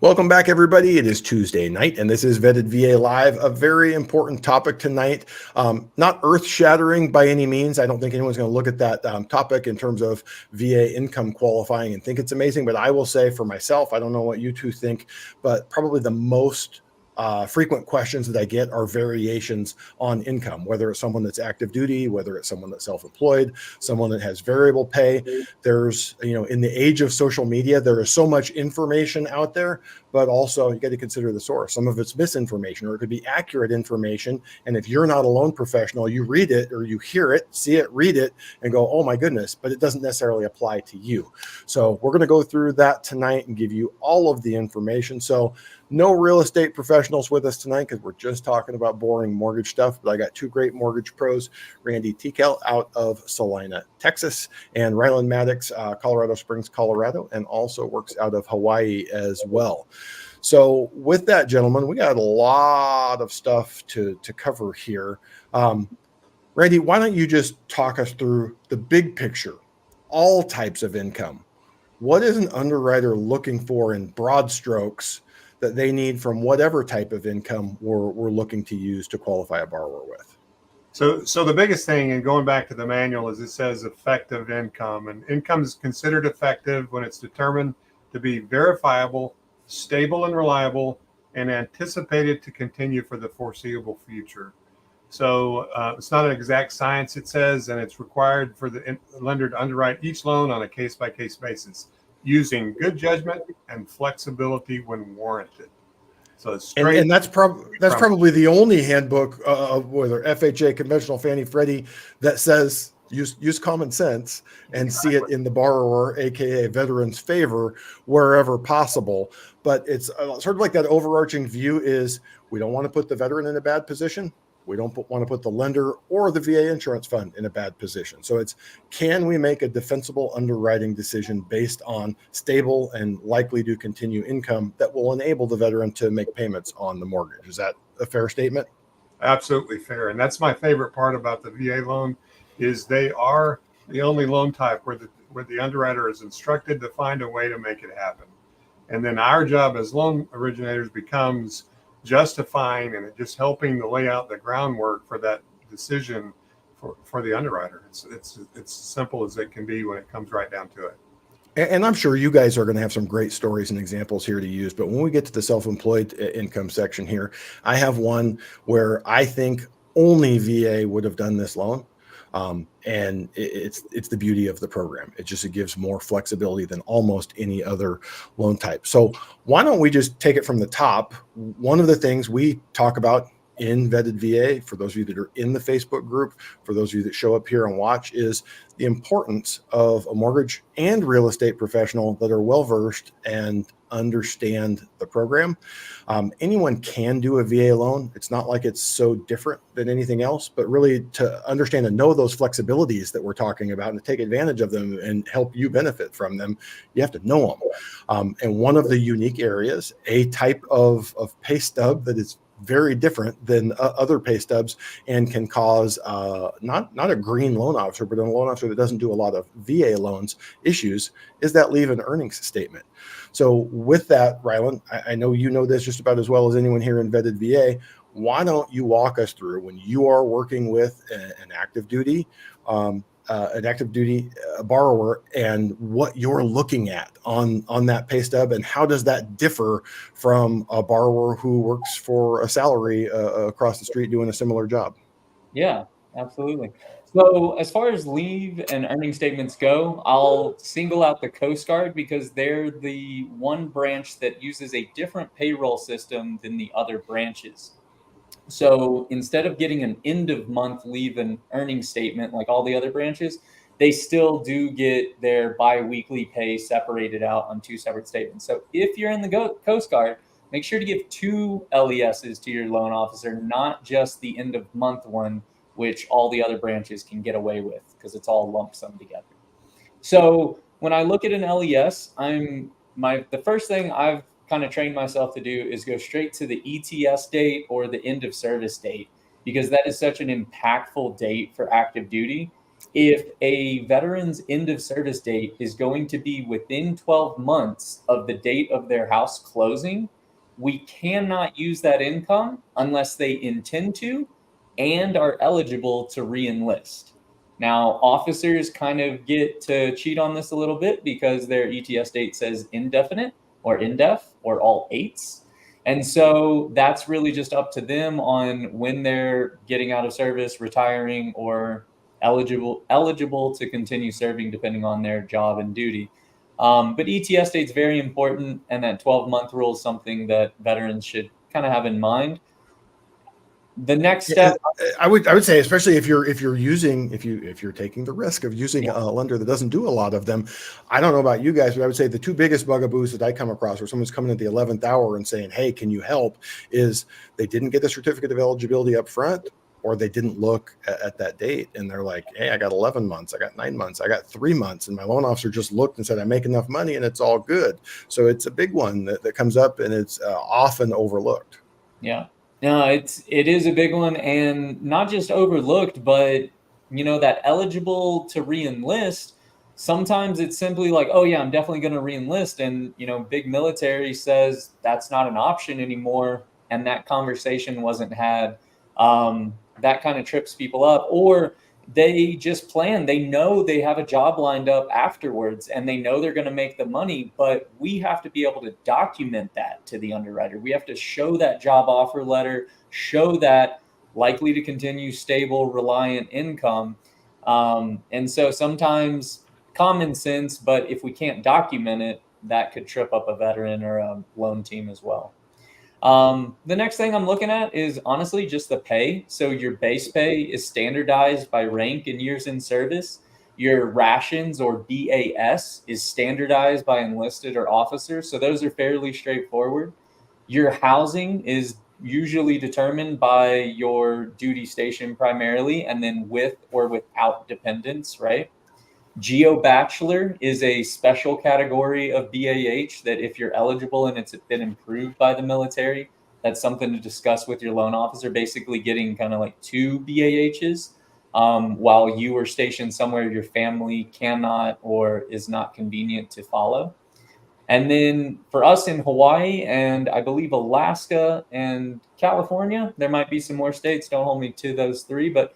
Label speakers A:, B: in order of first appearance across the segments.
A: Welcome back, everybody. It is Tuesday night, and this is Vetted VA Live. A very important topic tonight. Not earth-shattering by any means. I don't think anyone's going to look at that topic in terms of VA income qualifying and think it's amazing. But I will say for myself, I don't know what you two think, but probably the most frequent questions that I get are variations on income, whether it's someone that's active duty, whether it's someone that's self-employed, someone that has variable pay. There's, in the age of social media, there is so much information out there, but also you got to consider the source. Some of it's misinformation, or it could be accurate information. And if you're not a loan professional, you read it or you hear it, see it, read it, and go, oh my goodness, but it doesn't necessarily apply to you. So we're going to go through that tonight and give you all of the information. So no real estate professionals with us tonight because we're just talking about boring mortgage stuff. But I got two great mortgage pros, Randy Tikel out of Salina, Texas, and Ryland Maddox, Colorado Springs, Colorado, and also works out of Hawaii as well. So with that, gentlemen, we got a lot of stuff to cover here. Randy, why don't you just talk us through the big picture, all types of income? What is an underwriter looking for in broad strokes that they need from whatever type of income we're looking to use to qualify a borrower with?
B: So the biggest thing, and going back to the manual, is it says effective income. And income is considered effective when it's determined to be verifiable, stable and reliable, and anticipated to continue for the foreseeable future. So it's not an exact science, it says, and it's required for the lender to underwrite each loan on a case-by-case basis, using good judgment and flexibility when warranted. So it's straight.
A: And that's probably the only handbook of whether FHA, conventional Fannie Freddie, that says use common sense and see it in the borrower, aka veteran's favor, wherever possible. But it's sort of like that overarching view is we don't want to put the veteran in a bad position. We don't want to put the lender or the VA insurance fund in a bad position. So it's, can we make a defensible underwriting decision based on stable and likely to continue income that will enable the veteran to make payments on the mortgage? Is that a fair statement?
B: Absolutely fair. And that's my favorite part about the VA loan is they are the only loan type where the underwriter is instructed to find a way to make it happen. And then our job as loan originators becomes justifying and just helping to lay out the groundwork for that decision for the underwriter. It's as simple as it can be when it comes right down to it.
A: And I'm sure you guys are going to have some great stories and examples here to use. But when we get to the self-employed income section here, I have one where I think only VA would have done this loan. And it's the beauty of the program. It gives more flexibility than almost any other loan type. So why don't we just take it from the top? One of the things we talk about in Vetted VA, for those of you that are in the Facebook group, for those of you that show up here and watch, is the importance of a mortgage and real estate professional that are well-versed and understand the program. Anyone can do a VA loan. It's not like it's so different than anything else, but really to understand and know those flexibilities that we're talking about and to take advantage of them and help you benefit from them, you have to know them. And one of the unique areas, a type of pay stub that is very different than other pay stubs and can cause not a green loan officer, but a loan officer that doesn't do a lot of VA loans issues, is that leave an earnings statement. So with that, Ryland, I know you know this just about as well as anyone here in Vetted VA. Why don't you walk us through when you are working with an active duty borrower and what you're looking at on that pay stub, and how does that differ from a borrower who works for a salary across the street doing a similar job?
C: Yeah, absolutely. So as far as leave and earning statements go, I'll single out the Coast Guard because they're the one branch that uses a different payroll system than the other branches. So instead of getting an end of month leave and earning statement like all the other branches, they still do get their bi-weekly pay separated out on two separate statements. So if you're in the Coast Guard, make sure to give two LESs to your loan officer, not just the end of month one, which all the other branches can get away with because it's all lump sum together. So when I look at an LES, the first thing I've kind of trained myself to do is go straight to the ETS date or the end of service date, because that is such an impactful date for active duty. if a veteran's end of service date is going to be within 12 months of the date of their house closing, we cannot use that income unless they intend to and are eligible to re-enlist. Now, officers kind of get to cheat on this a little bit because their ETS date says indefinite or indef or all eights. And so that's really just up to them on when they're getting out of service, retiring, or eligible to continue serving depending on their job and duty. But ETS date's very important, and that 12-month rule is something that veterans should kind of have in mind. The next step,
A: I would say, especially if you're taking the risk of using a lender that doesn't do a lot of them. I don't know about you guys, but I would say the two biggest bugaboos that I come across where someone's coming at the 11th hour and saying, "Hey, can you help?" is they didn't get the certificate of eligibility up front, or they didn't look at that date, and they're like, "Hey, I got 11 months, I got 9 months, I got 3 months," and my loan officer just looked and said, "I make enough money, and it's all good." So it's a big one that comes up, and it's often overlooked.
C: Yeah. No, it is a big one, and not just overlooked, but that eligible to re-enlist, sometimes it's simply like, oh yeah, I'm definitely going to re-enlist, and big military says that's not an option anymore, and that conversation wasn't had. That kind of trips people up, or they just plan. They know they have a job lined up afterwards and they know they're going to make the money, but we have to be able to document that to the underwriter. We have to show that job offer letter, show that likely to continue stable, reliant income. And so sometimes common sense, but if we can't document it, that could trip up a veteran or a loan team as well. The next thing I'm looking at is honestly just the pay. So your base pay is standardized by rank and years in service. Your rations, or BAS, is standardized by enlisted or officer. So those are fairly straightforward. Your housing is usually determined by your duty station primarily, and then with or without dependents, right? Geo Bachelor is a special category of BAH that if you're eligible and it's been improved by the military, that's something to discuss with your loan officer, basically getting kind of like 2 BAHs while you are stationed somewhere your family cannot or is not convenient to follow. And then for us in Hawaii and I believe Alaska and California, there might be some more states, don't hold me to those 3, but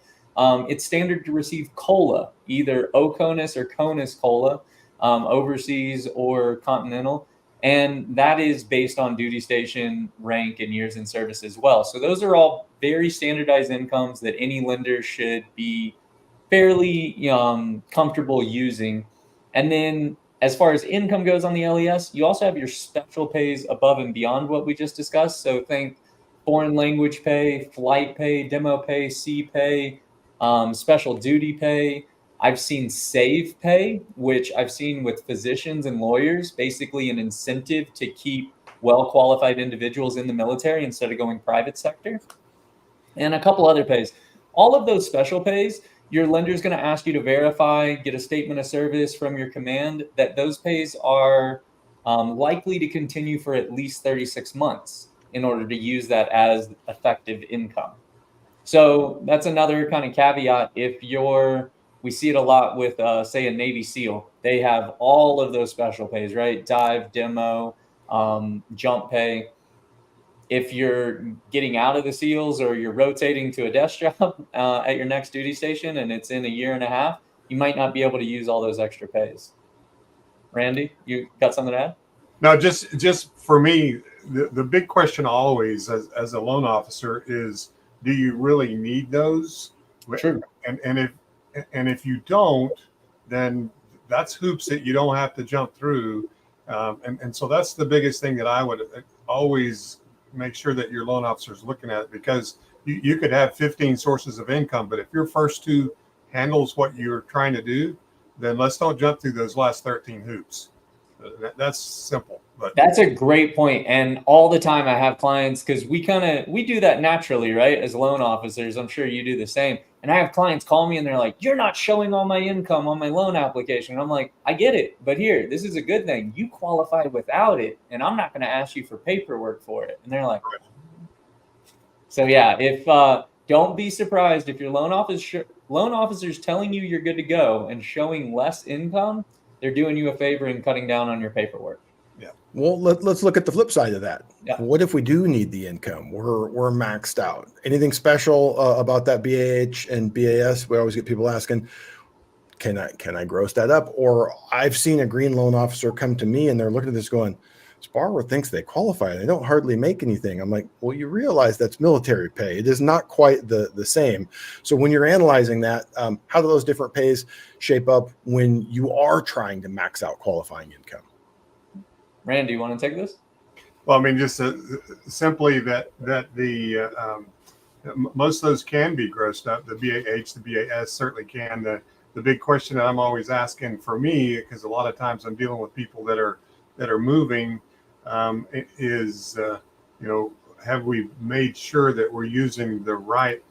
C: it's standard to receive COLA, either OCONUS or CONUS COLA, overseas or continental. And that is based on duty station, rank, and years in service as well. So those are all very standardized incomes that any lender should be fairly comfortable using. And then as far as income goes on the LES, you also have your special pays above and beyond what we just discussed. So think foreign language pay, flight pay, demo pay, sea pay, special duty pay. I've seen save pay, which I've seen with physicians and lawyers, basically an incentive to keep well-qualified individuals in the military instead of going private sector, and a couple other pays. All of those special pays, your lender is going to ask you to verify, get a statement of service from your command that those pays are likely to continue for at least 36 months in order to use that as effective income. So that's another kind of caveat. We see it a lot with, say, a Navy SEAL. They have all of those special pays, right? Dive, demo, jump pay. If you're getting out of the SEALs or you're rotating to a desk job at your next duty station and it's in a year and a half, you might not be able to use all those extra pays. Randy, you got something to add?
B: No, just for me, the big question always as a loan officer is, do you really need those?
C: True.
B: And if you don't, then that's hoops that you don't have to jump through. And so that's the biggest thing that I would always make sure that your loan officer is looking at, because you could have 15 sources of income, but if your first 2 handles what you're trying to do, then let's don't jump through those last 13 hoops. That's simple. But
C: that's a great point. And all the time I have clients, because we do that naturally, right? As loan officers, I'm sure you do the same. And I have clients call me and they're like, "You're not showing all my income on my loan application." And I'm like, "I get it, but here, this is a good thing. You qualified without it, and I'm not going to ask you for paperwork for it." And they're like, so yeah, if don't be surprised if your loan officer's telling you you're good to go and showing less income. They're doing you a favor and cutting down on your paperwork.
A: Well, let's look at the flip side of that.
C: Yeah.
A: What if we do need the income? We're maxed out. Anything special about that BAH and BAS? We always get people asking, can I gross that up? Or I've seen a green loan officer come to me and they're looking at this going, this borrower thinks they qualify. They don't hardly make anything. I'm like, well, you realize that's military pay. It is not quite the same. So when you're analyzing that, how do those different pays shape up when you are trying to max out qualifying income?
C: Randy, you want to take this?
B: Well, I mean, just simply that the most of those can be grossed up. The BAH, the BAS certainly can. The big question that I'm always asking for me, because a lot of times I'm dealing with people that are moving, is have we made sure that we're using the right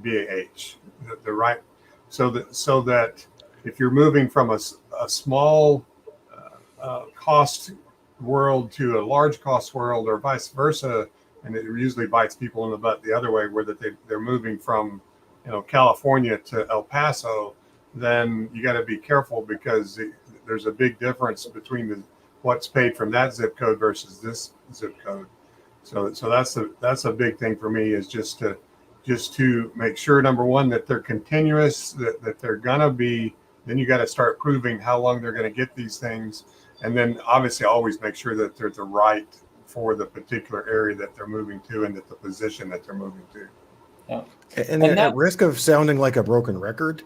B: BAH, the right, so that if you're moving from a small cost world to a large cost world, or vice versa, and it usually bites people in the butt the other way, where they're moving from California to El Paso, then you got to be careful, because there's a big difference between what's paid from that zip code versus this zip code. So that's a big thing for me, is just to make sure, number one, that they're continuous, that they're gonna be. Then you got to start proving how long they're going to get these things. And then obviously always make sure that they're the right for the particular area that they're moving to, and that the position that they're moving to.
C: Yeah.
A: And at risk of sounding like a broken record,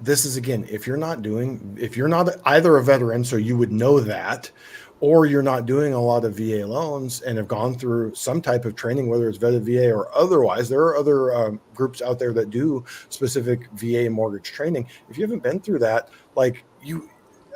A: this is, again, if you're not either a veteran, so you would know that, or you're not doing a lot of VA loans and have gone through some type of training, whether it's vetted VA or otherwise. There are other groups out there that do specific VA mortgage training. If you haven't been through that,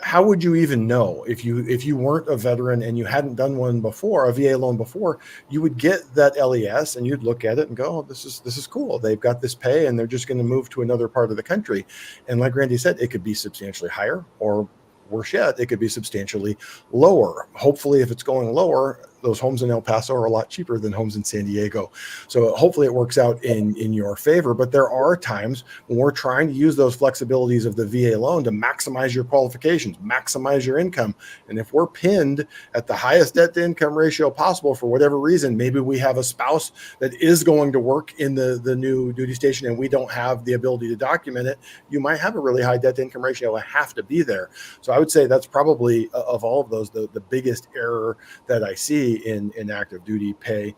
A: how would you even know if you weren't a veteran and you hadn't done one before, a VA loan before? You would get that LES and you'd look at it and go, oh, this is cool. They've got this pay and they're just going to move to another part of the country. And like Randy said, it could be substantially higher, or worse yet, it could be substantially lower. Hopefully, if it's going lower, those homes in El Paso are a lot cheaper than homes in San Diego. So hopefully it works out in your favor. But there are times when we're trying to use those flexibilities of the VA loan to maximize your qualifications, maximize your income. And if we're pinned at the highest debt to income ratio possible for whatever reason, maybe we have a spouse that is going to work in the new duty station and we don't have the ability to document it, you might have a really high debt to income ratio and have to be there. So I would say that's probably, of all of those, the biggest error that I see in active duty pay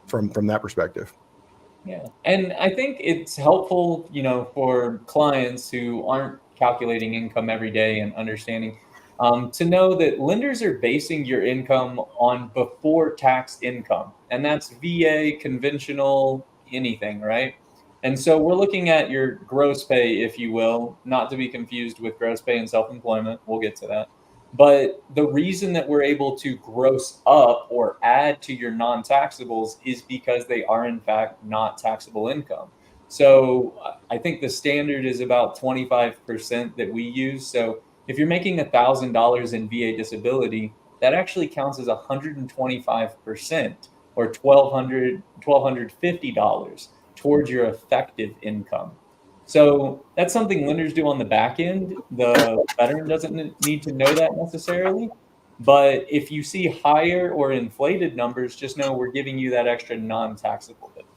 A: from that perspective.
C: Yeah. And I think it's helpful, for clients who aren't calculating income every day and understanding to know that lenders are basing your income on before tax income. And that's VA, conventional, anything, right? And so we're looking at your gross pay, if you will, not to be confused with gross pay and self-employment. We'll get to that. But the reason that we're able to gross up or add to your non-taxables is because they are, in fact, not taxable income. So I think the standard is about 25% that we use. So if you're making $1,000 in VA disability, that actually counts as 125%, or $1,250 towards your effective income. So that's something lenders do on the back end. The veteran doesn't need to know that necessarily. But if you see higher or inflated numbers, just know we're giving you that extra non-taxable benefit.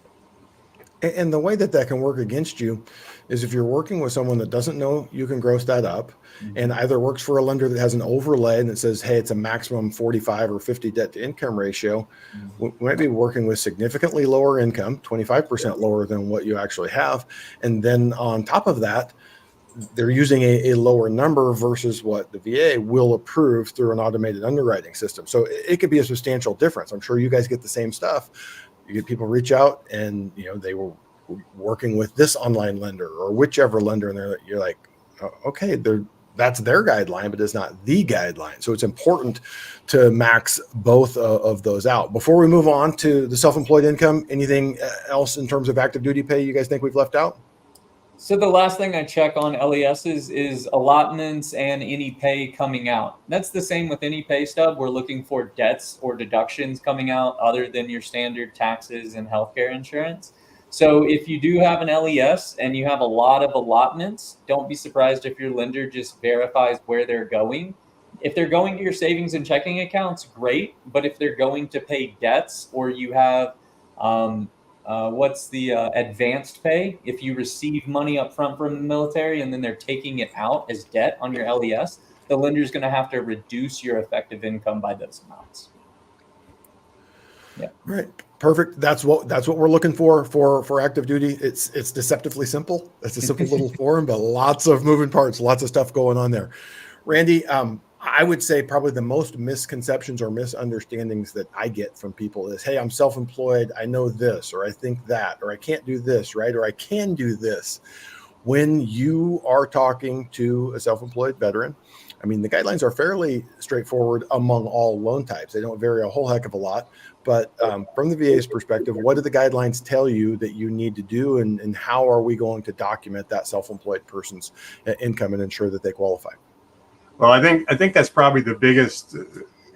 A: And the way that can work against you is if you're working with someone that doesn't know you can gross that up, and either works for a lender that has an overlay and it says, hey, it's a maximum 45 or 50 debt to income ratio. We might be working with significantly lower income, 25% lower than what you actually have. And then on top of that, they're using a lower number versus what the VA will approve through an automated underwriting system. So it could be a substantial difference. I'm sure you guys get the same stuff. You get people reach out and, they were working with this online lender or whichever lender, and you're like, oh, okay, that's their guideline, but it's not the guideline. So it's important to max both of those out. Before we move on to the self-employed income, anything else in terms of active duty pay you guys think we've left out?
C: So the last thing I check on LES is allotments and any pay coming out. That's the same with any pay stub. We're looking for debts or deductions coming out other than your standard taxes and healthcare insurance. So if you do have an LES and you have a lot of allotments, don't be surprised if your lender just verifies where they're going. If they're going to your savings and checking accounts, great. But if they're going to pay debts, or you have what's the advanced pay? If you receive money up front from the military and then they're taking it out as debt on your LES, the lender is going to have to reduce your effective income by those amounts. Yeah.
A: Right. Perfect. That's what we're looking for active duty. It's deceptively simple. It's a simple little form, but lots of moving parts, lots of stuff going on there. Randy, I would say probably the most misconceptions or misunderstandings that I get from people is, hey, I'm self-employed. I know this, or I think that, or I can't do this, right? Or I can do this. When you are talking to a self-employed veteran, I mean, the guidelines are fairly straightforward among all loan types. They don't vary a whole heck of a lot. But from the VA's perspective, what do the guidelines tell you that you need to do, and how are we going to document that self-employed person's income and ensure that they qualify?
B: Well, I think that's probably the biggest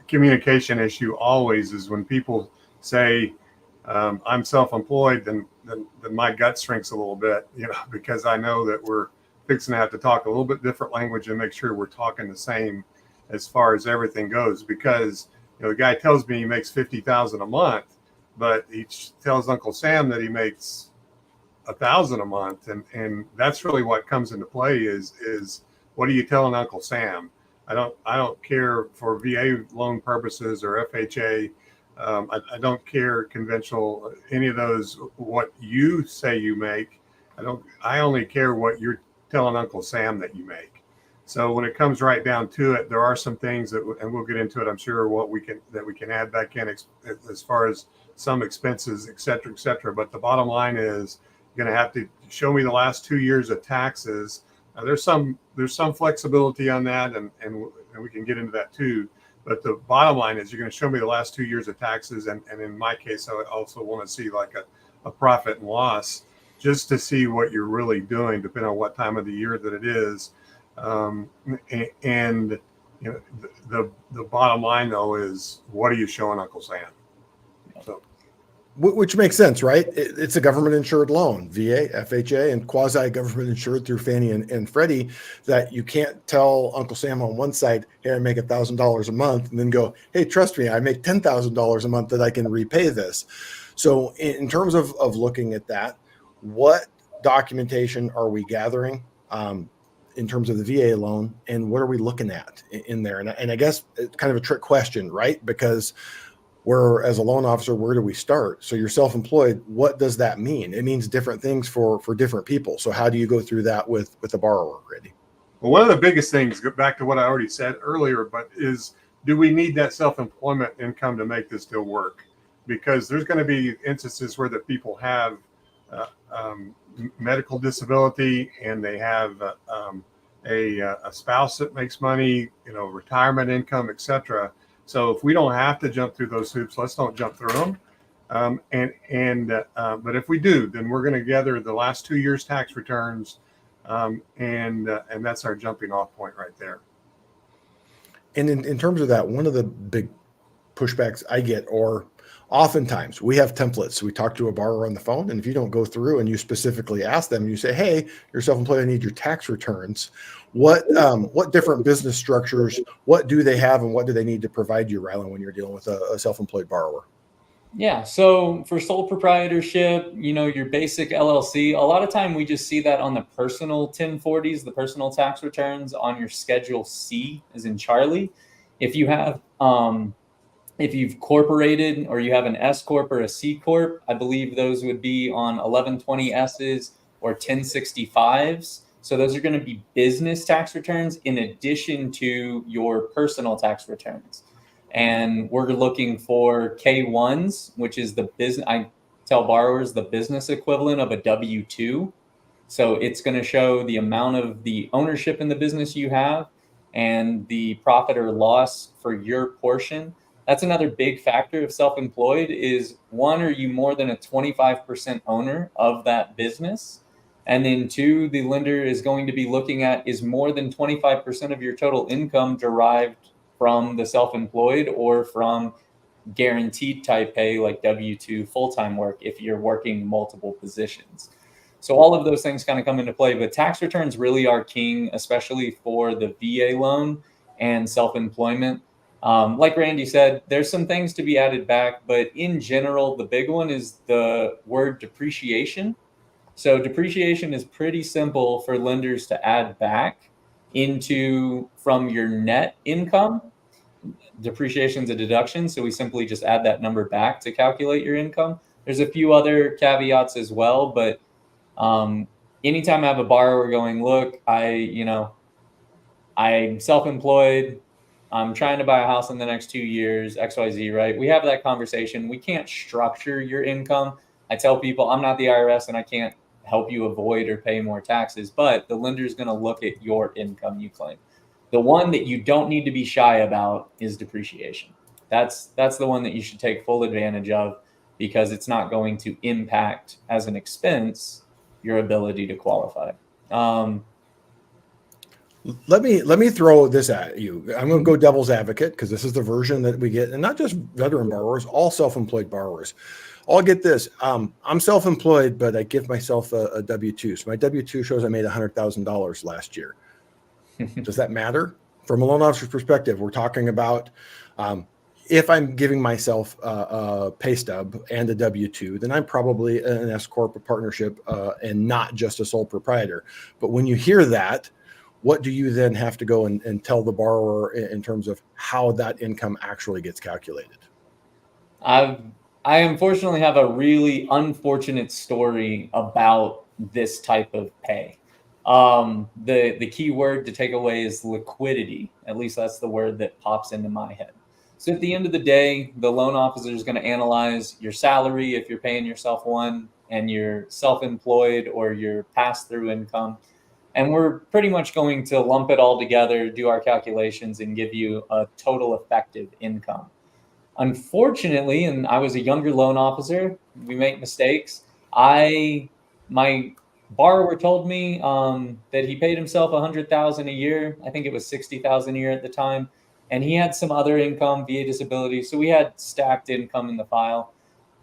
B: communication issue always, is when people say, I'm self-employed, then my gut shrinks a little bit, because I know that we're fixing to have to talk a little bit different language and make sure we're talking the same as far as everything goes. Because the guy tells me he makes $50,000 a month, but he tells Uncle Sam that he makes $1,000 a month, and that's really what comes into play is what are you telling Uncle Sam? I don't care for VA loan purposes or FHA. I don't care conventional, any of those, what you say you make. I only care what you're telling Uncle Sam that you make. So when it comes right down to it, there are some things that, and we'll get into it, I'm sure, that we can add back in as far as some expenses, et cetera, et cetera. But the bottom line is, you're going to have to show me the last 2 years of taxes. There's some flexibility on that, and we can get into that too. But the bottom line is, you're going to show me the last 2 years of taxes, and in my case, I also want to see like a profit and loss, just to see what you're really doing, depending on what time of the year that it is. And the bottom line though is, what are you showing Uncle Sam? So,
A: which makes sense, right? It's a government insured loan, VA, FHA, and quasi government insured through Fannie and Freddie, that you can't tell Uncle Sam on one side, hey, I make $1,000 a month, and then go, hey, trust me, I make $10,000 a month that I can repay this. So in terms of looking at that, what documentation are we gathering in terms of the VA loan, and what are we looking at in there? And I guess it's kind of a trick question, right? Because as a loan officer, where do we start? So you're self-employed. What does that mean? It means different things for different people. So how do you go through that with the borrower, Randy?
B: Well, one of the biggest things, go back to what I already said earlier, but is, do we need that self-employment income to make this deal work? Because there's going to be instances where the people have medical disability, and they have a spouse that makes money, retirement income, etc. So if we don't have to jump through those hoops, let's don't jump through them. But if we do, then we're going to gather the last 2 years' tax returns, and that's our jumping off point right there.
A: And in terms of that, one of the big pushbacks I get, or oftentimes we have templates. We talk to a borrower on the phone, and if you don't go through and you specifically ask them, you say, hey, you're self-employed, I need your tax returns. What different business structures, what do they have, and what do they need to provide you, Rylan, when you're dealing with a self-employed borrower?
C: Yeah. So for sole proprietorship, your basic LLC, a lot of time we just see that on the personal 1040s, the personal tax returns on your Schedule C, as in Charlie. If you have, if you've corporated, or you have an S Corp or a C Corp, I believe those would be on 1120Ss or 1065s. So those are going to be business tax returns in addition to your personal tax returns. And we're looking for K1s, which is the business. I tell borrowers the business equivalent of a W-2. So it's going to show the amount of the ownership in the business you have and the profit or loss for your portion. That's another big factor of self-employed is, one, are you more than a 25% owner of that business? And then two, the lender is going to be looking at, is more than 25% of your total income derived from the self-employed or from guaranteed type pay like W-2 full-time work if you're working multiple positions. So all of those things kind of come into play, but tax returns really are king, especially for the VA loan and self-employment. Like Randy said, there's some things to be added back, but in general, the big one is the word depreciation. So depreciation is pretty simple for lenders to add back into from your net income. Depreciation is a deduction, so we simply just add that number back to calculate your income. There's a few other caveats as well, but anytime I have a borrower going, look, I'm self-employed, I'm trying to buy a house in the next 2 years, XYZ, right? We have that conversation. We can't structure your income. I tell people I'm not the IRS and I can't help you avoid or pay more taxes, but the lender is going to look at your income you claim. The one that you don't need to be shy about is depreciation. That's the one that you should take full advantage of, because it's not going to impact as an expense your ability to qualify.
A: Let me throw this at you. I'm going to go devil's advocate, because this is the version that we get, and not just veteran borrowers, all self-employed borrowers. I'll get this. I'm self-employed, but I give myself a W-2. So my W-2 shows I made $100,000 last year. Does that matter? From a loan officer's perspective, we're talking about if I'm giving myself a pay stub and a W-2, then I'm probably an S Corp, a partnership, and not just a sole proprietor. But when you hear that, what do you then have to go and tell the borrower in terms of how that income actually gets calculated?
C: I unfortunately have a really unfortunate story about this type of pay. The key word to take away is liquidity. At least that's the word that pops into my head. So at the end of the day, the loan officer is going to analyze your salary if you're paying yourself one, and your self-employed or your pass-through income. And we're pretty much going to lump it all together, do our calculations, and give you a total effective income. Unfortunately, and I was a younger loan officer, we make mistakes. My borrower told me that he paid himself $100,000 a year. I think it was $60,000 a year at the time, and he had some other income via disability. So we had stacked income in the file.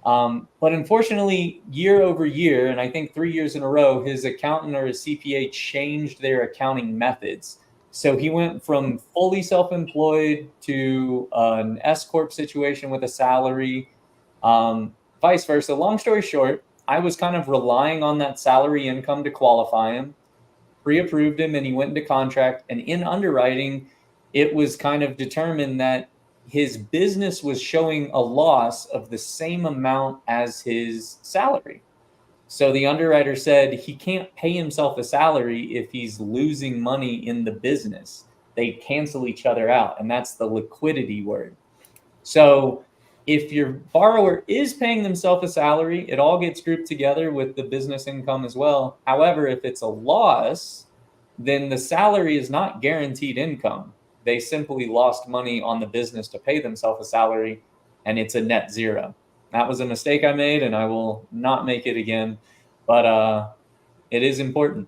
C: But unfortunately, year over year, and I think 3 years in a row, his accountant or his CPA changed their accounting methods. So he went from fully self-employed to an S Corp situation with a salary, vice versa. Long story short, I was kind of relying on that salary income to qualify him, pre-approved him, and he went into contract. And in underwriting, it was kind of determined that his business was showing a loss of the same amount as his salary. So the underwriter said he can't pay himself a salary if he's losing money in the business. They cancel each other out, and that's the liquidity word. So if your borrower is paying themselves a salary, it all gets grouped together with the business income as well. However, if it's a loss, then the salary is not guaranteed income. They simply lost money on the business to pay themselves a salary, and it's a net zero. That was a mistake I made, and I will not make it again. But it is important.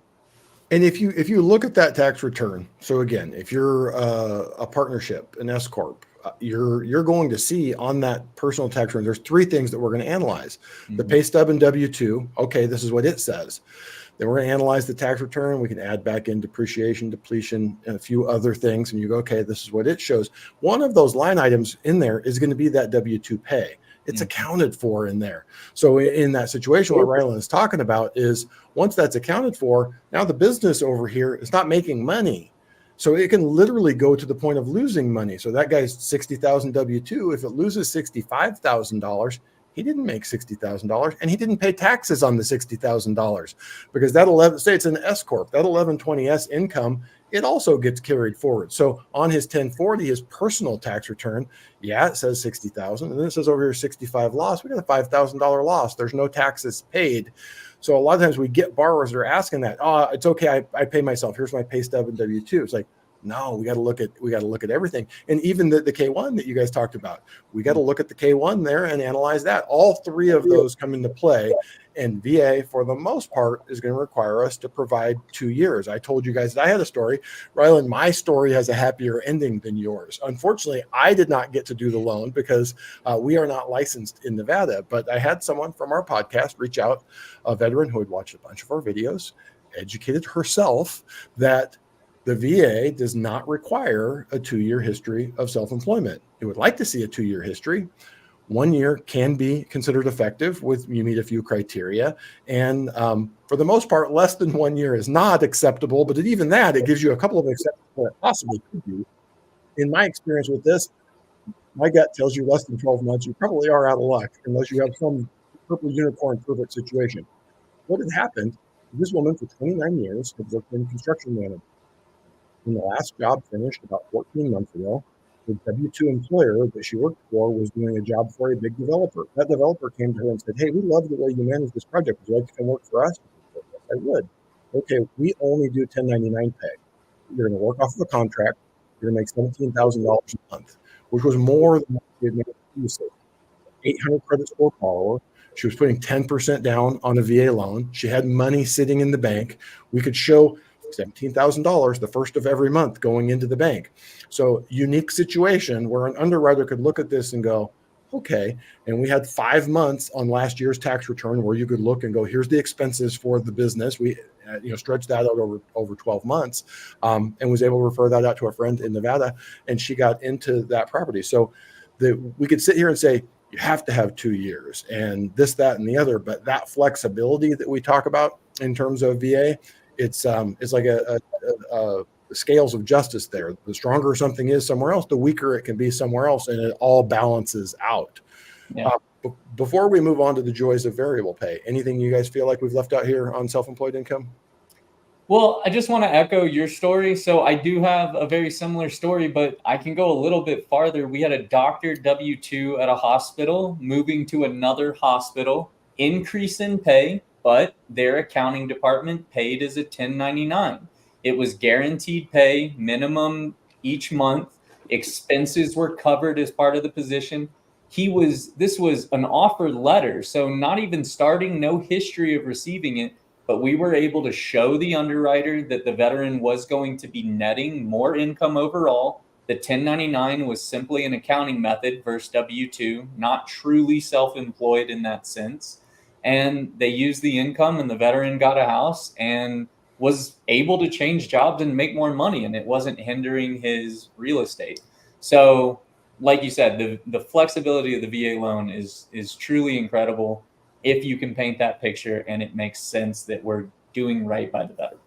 A: And if you look at that tax return, so again, if you're a partnership, an S Corp, you're going to see on that personal tax return, there's three things that we're going to analyze. The pay stub and W-2. Okay, this is what it says. Then we're going to analyze the tax return. We can add back in depreciation, depletion, and a few other things. And you go, okay, this is what it shows. One of those line items in there is going to be that W-2 pay. It's accounted for in there. So in that situation, what Rylan is talking about is once that's accounted for, now the business over here is not making money. So it can literally go to the point of losing money. So that guy's $60,000 W-2, if it loses $65,000, he didn't make $60,000, and he didn't pay taxes on the $60,000, because that 11, say it's an S Corp, that 1120S income, it also gets carried forward. So on his 1040, his personal tax return, yeah, it says 60,000, and then it says over here 65 loss. We got a $5,000 loss. There's no taxes paid. So a lot of times we get borrowers that are asking that, oh, it's okay, I pay myself. Here's my pay stub and W-2. It's like, No, we got to look at everything. And even the K1 that you guys talked about, we got to look at the K1 there and analyze that. All three of those come into play. And VA, for the most part, is going to require us to provide 2 years. I told you guys that I had a story. Rylan, my story has a happier ending than yours. Unfortunately, I did not get to do the loan because we are not licensed in Nevada. But I had someone from our podcast reach out, a veteran who had watched a bunch of our videos, educated herself that the VA does not require a 2-year history of self-employment. It would like to see a 2-year history. 1 year can be considered effective with you meet a few criteria. And for the most part, less than 1 year is not acceptable. But even that, it gives you a couple of exceptions that it possibly could be. In my experience with this, my gut tells you less than 12 months, you probably are out of luck unless you have some purple unicorn perfect situation. What had happened, this woman for 29 years had worked in construction management. When the last job finished about 14 months ago, the W-2 employer that she worked for was doing a job for a big developer. That developer came to her and said, "Hey, we love the way you manage this project. Would you like to come work for us?" Said, "Yes, I would." "Okay, we only do 1099 pay. You're going to work off of a contract. You're going to make $17,000 a month," which was more than what she had made previously. 800 credit score borrower. She was putting 10% down on a VA loan. She had money sitting in the bank. We could show $17,000 the first of every month going into the bank. So unique situation where an underwriter could look at this and go, okay. And we had 5 months on last year's tax return where you could look and go, here's the expenses for the business. We stretched that out over 12 months and was able to refer that out to a friend in Nevada. And she got into that property. So we could sit here and say, you have to have 2 years and this, that, and the other. But that flexibility that we talk about in terms of VA, it's like a scales of justice there. The stronger something is somewhere else, the weaker it can be somewhere else, and it all balances out.
C: Yeah.
A: Before we move on to the joys of variable pay, anything you guys feel like we've left out here on self-employed income?
C: Well, I just want to echo your story. So I do have a very similar story, but I can go a little bit farther. We had a doctor W-2 at a hospital, moving to another hospital, increase in pay, but their accounting department paid as a 1099. It was guaranteed pay, minimum each month. Expenses were covered as part of the position. This was an offer letter, so not even starting, no history of receiving it. But we were able to show the underwriter that the veteran was going to be netting more income overall. The 1099 was simply an accounting method versus W-2, not truly self-employed in that sense. And they used the income, and the veteran got a house and was able to change jobs and make more money, and it wasn't hindering his real estate. So, like you said, the flexibility of the VA loan is truly incredible if you can paint that picture and it makes sense that we're doing right by the veteran.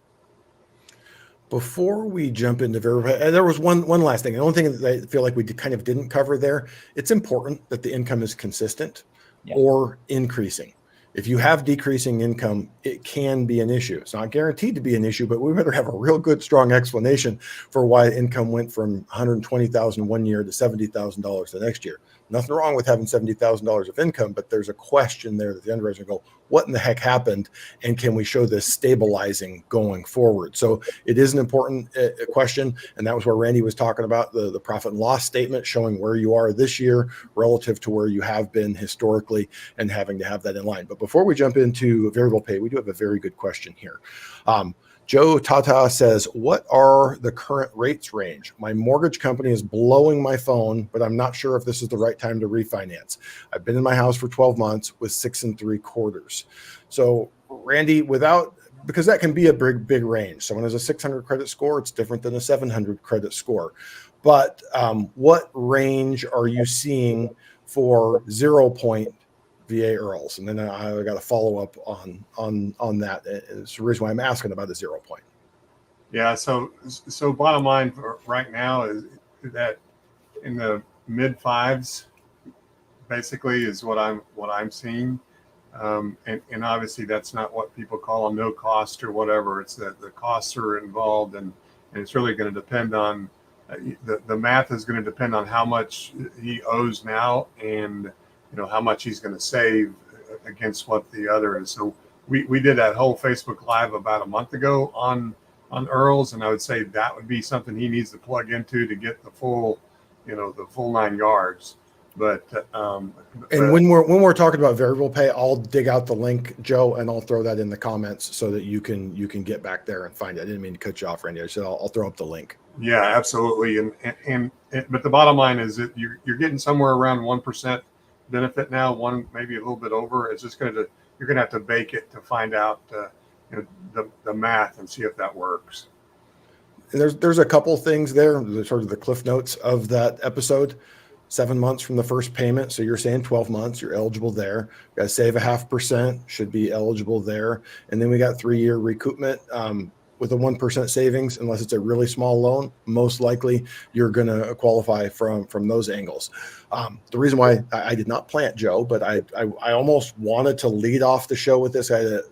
A: Before we jump into there was one last thing. The only thing that I feel like we kind of didn't cover there, it's important that the income is consistent or increasing. If you have decreasing income, it can be an issue. It's not guaranteed to be an issue, but we better have a real good, strong explanation for why income went from $120,000 one year to $70,000 the next year. Nothing wrong with having $70,000 of income, but there's a question there that the underwriters go, what in the heck happened? And can we show this stabilizing going forward? So it is an important question. And that was where Randy was talking about the profit and loss statement, showing where you are this year relative to where you have been historically and having to have that in line. But before we jump into variable pay, we do have a very good question here. Joe Tata says, what are the current rates range? My mortgage company is blowing my phone, but I'm not sure if this is the right time to refinance. I've been in my house for 12 months with 6 3/4. So Randy, because that can be a big range. Someone has a 600 credit score. It's different than a 700 credit score. But what range are you seeing for 0 point VA IRRRLs? And then I got to follow up on that. It's the reason why I'm asking about the 0 point.
B: Yeah. So bottom line for right now is that in the mid fives, basically, is what I'm seeing. And obviously that's not what people call a no cost or whatever. It's that the costs are involved, and it's really going to depend on the math is going to depend on how much he owes now and how much he's going to save against what the other is. So we did that whole Facebook Live about a month ago on on Earl's, and I would say that would be something he needs to plug into to get the full, the full 9 yards. But
A: and when we're talking about variable pay, I'll dig out the link, Joe, and I'll throw that in the comments so that you can get back there and find it. I didn't mean to cut you off, Randy. I said I'll throw up the link.
B: Yeah, absolutely. And but the bottom line is that you're getting somewhere around 1% benefit now, maybe a little bit over. It's just you're gonna have to bake it to find out the math and see if that works.
A: And there's a couple things there, sort of the cliff notes of that episode. 7 months from the first payment. So you're saying 12 months, you're eligible there. Got to save 0.5%, should be eligible there. And then we got 3-year recoupment with a 1% savings, unless it's a really small loan. Most likely you're going to qualify from those angles. The reason why I did not plant Joe, but I almost wanted to lead off the show with this. I had a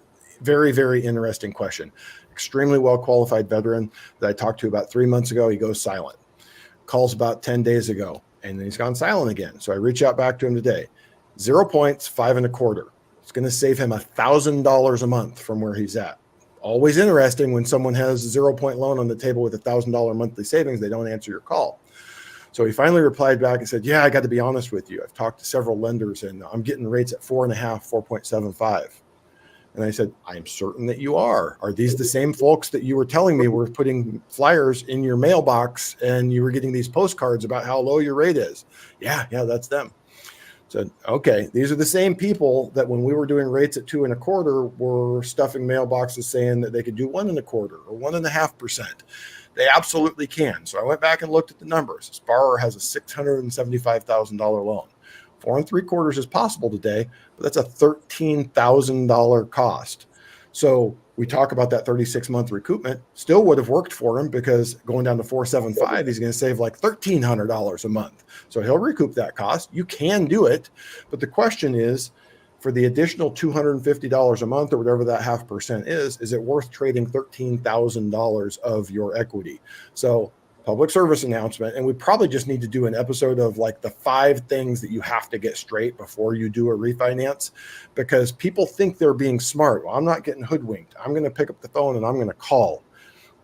A: very, very interesting question. Extremely well qualified veteran that I talked to about 3 months ago. He goes silent. Calls about 10 days ago. And then he's gone silent again. So I reach out back to him today. 0 points, 5.25. It's going to save him $1,000 a month from where he's at. Always interesting when someone has a 0 point loan on the table with $1,000 monthly savings, they don't answer your call. So he finally replied back and said, yeah, I got to be honest with you. I've talked to several lenders and I'm getting rates at 4.5, 4.75. And I said, I'm certain that you are. Are these the same folks that you were telling me were putting flyers in your mailbox and you were getting these postcards about how low your rate is? Yeah, that's them. So, okay, these are the same people that when we were doing rates at 2.25 were stuffing mailboxes saying that they could do 1.25 or 1.5%. They absolutely can. So I went back and looked at the numbers. This borrower has a $675,000 loan. 4.75 is possible today, but that's a $13,000 cost. So we talk about that 36-month recoupment, still would have worked for him because going down to 4.75, he's going to save like $1,300 a month. So he'll recoup that cost. You can do it. But the question is, for the additional $250 a month or whatever that 0.5% is it worth trading $13,000 of your equity? So public service announcement, and we probably just need to do an episode of like the 5 things that you have to get straight before you do a refinance, because people think they're being smart. Well, I'm not getting hoodwinked. I'm going to pick up the phone and I'm going to call.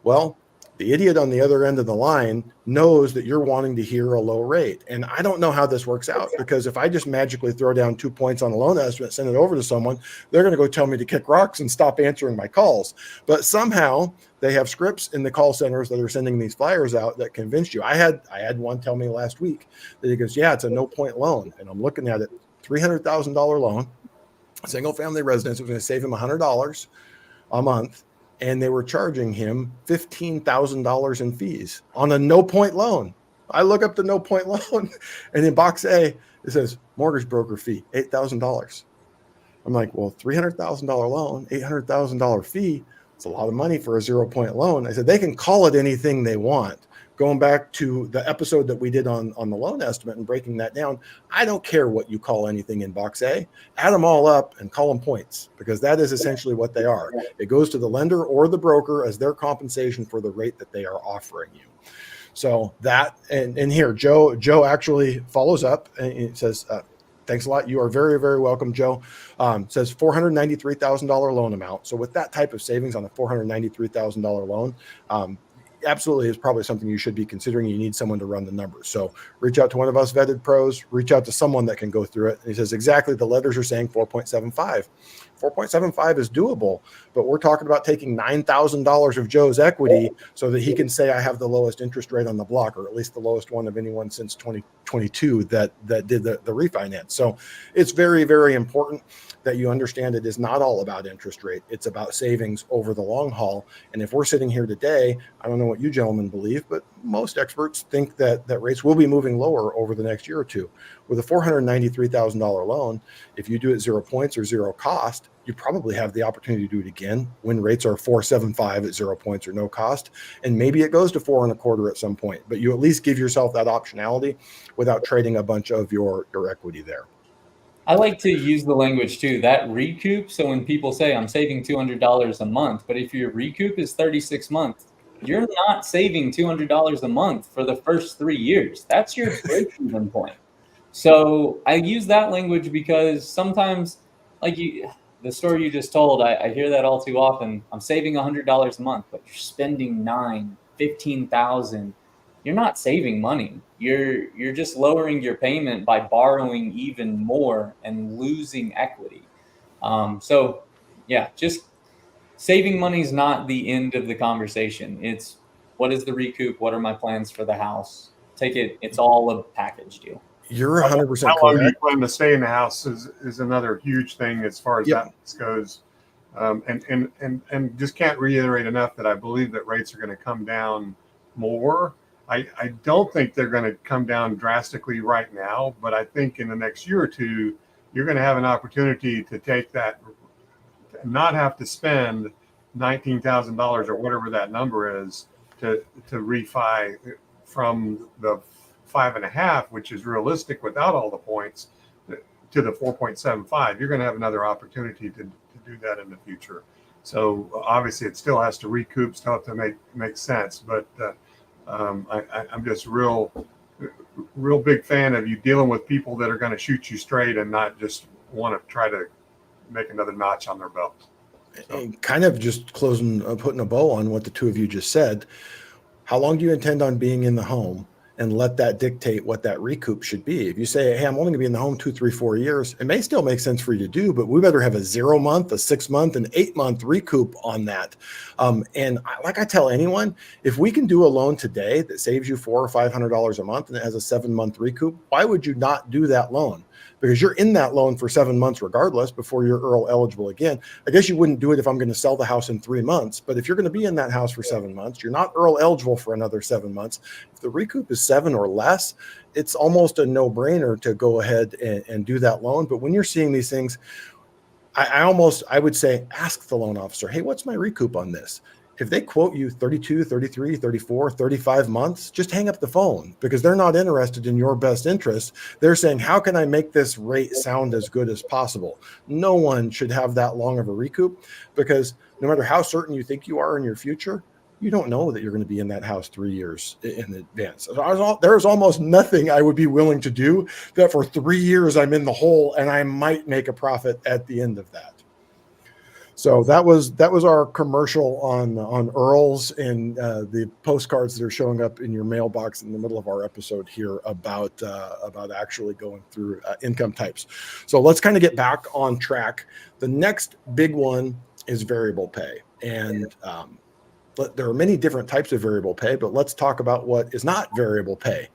A: Well, the idiot on the other end of the line knows that you're wanting to hear a low rate. And I don't know how this works out, because if I just magically throw down 2 points on a loan estimate, send it over to someone, they're going to go tell me to kick rocks and stop answering my calls. But somehow they have scripts in the call centers that are sending these flyers out that convinced you. I had one tell me last week that he goes, yeah, it's a no point loan. And I'm looking at it, $300,000 loan, single family residence. It was going to save him $100 a month. And they were charging him $15,000 in fees on a no point loan. I look up the no point loan, and in box A, it says mortgage broker fee, $8,000. I'm like, well, $300,000 loan, $800,000 fee. It's a lot of money for a 0 point loan. I said, they can call it anything they want. Going back to the episode that we did on the loan estimate and breaking that down, I don't care what you call anything in box A. Add them all up and call them points, because that is essentially what they are. It goes to the lender or the broker as their compensation for the rate that they are offering you. So that, and here, Joe actually follows up and it says, thanks a lot. You are very, very welcome, Joe. Says $493,000 loan amount. So with that type of savings on a $493,000 loan, absolutely is probably something you should be considering. You need someone to run the numbers. So reach out to one of us vetted pros, reach out to someone that can go through it. And he says, exactly, the letters are saying 4.75. 4.75 is doable, but we're talking about taking $9,000 of Joe's equity so that he can say, I have the lowest interest rate on the block, or at least the lowest one of anyone since 2022 that did the refinance. So it's very, very important that you understand it is not all about interest rate. It's about savings over the long haul. And if we're sitting here today, I don't know what you gentlemen believe, but most experts think that rates will be moving lower over the next year or two. With a $493,000 loan, if you do it 0 points or 0 cost, you probably have the opportunity to do it again when rates are 4.75 at 0 points or no cost. And maybe it goes to 4.25 at some point, but you at least give yourself that optionality without trading a bunch of your equity there.
C: I like to use the language too, that recoup. So when people say I'm saving $200 a month, but if your recoup is 36 months, you're not saving $200 a month for the first 3 years. That's your break-even point. So I use that language because sometimes, the story you just told, I hear that all too often. I'm saving $100 a month, but you're spending $15,000. You're not saving money. You're just lowering your payment by borrowing even more and losing equity. So yeah, just saving money is not the end of the conversation. It's what is the recoup? What are my plans for the house? Take it. It's all a package deal.
A: You're
B: How
A: 100%
B: long do you
A: correct.
B: plan to stay in the house is another huge thing as far as
A: Yep.
B: that goes. And just can't reiterate enough that I believe that rates are going to come down more. I don't think they're going to come down drastically right now, but I think in the next year or two, you're going to have an opportunity to take that, not have to spend $19,000 or whatever that number is to refi from the 5.5, which is realistic without all the points, to the 4.75. You're going to have another opportunity to do that in the future. So obviously, it still has to recoup, still have to make sense. But I'm just real big fan of you dealing with people that are going to shoot you straight and not just want to try to make another notch on their belt. So.
A: And kind of just closing, putting a bow on what the two of you just said. How long do you intend on being in the home, and let that dictate what that recoup should be? If you say, hey, I'm only gonna be in the home 2, 3, 4 years, it may still make sense for you to do, but we better have a 0 month, a 6 month, an 8 month recoup on that. Like I tell anyone, if we can do a loan today that saves you $400 or $500 a month and it has a 7 month recoup, why would you not do that loan? Because you're in that loan for 7 months regardless before you're IRRRL eligible again. I guess you wouldn't do it if I'm going to sell the house in 3 months, but if you're going to be in that house for 7 months, you're not IRRRL eligible for another 7 months. If the recoup is 7 or less, it's almost a no-brainer to go ahead and do that loan. But when you're seeing these things, I would say, ask the loan officer, hey, what's my recoup on this? If they quote you 32, 33, 34, 35 months, just hang up the phone, because they're not interested in your best interest. They're saying, how can I make this rate sound as good as possible? No one should have that long of a recoup, because no matter how certain you think you are in your future, you don't know that you're going to be in that house 3 years in advance. There's almost nothing I would be willing to do that for 3 years I'm in the hole and I might make a profit at the end of that. So that was our commercial on IRRRLs and the postcards that are showing up in your mailbox in the middle of our episode here about actually going through income types. So let's kind of get back on track. The next big one is variable pay, and there are many different types of variable pay, but let's talk about what is not variable pay.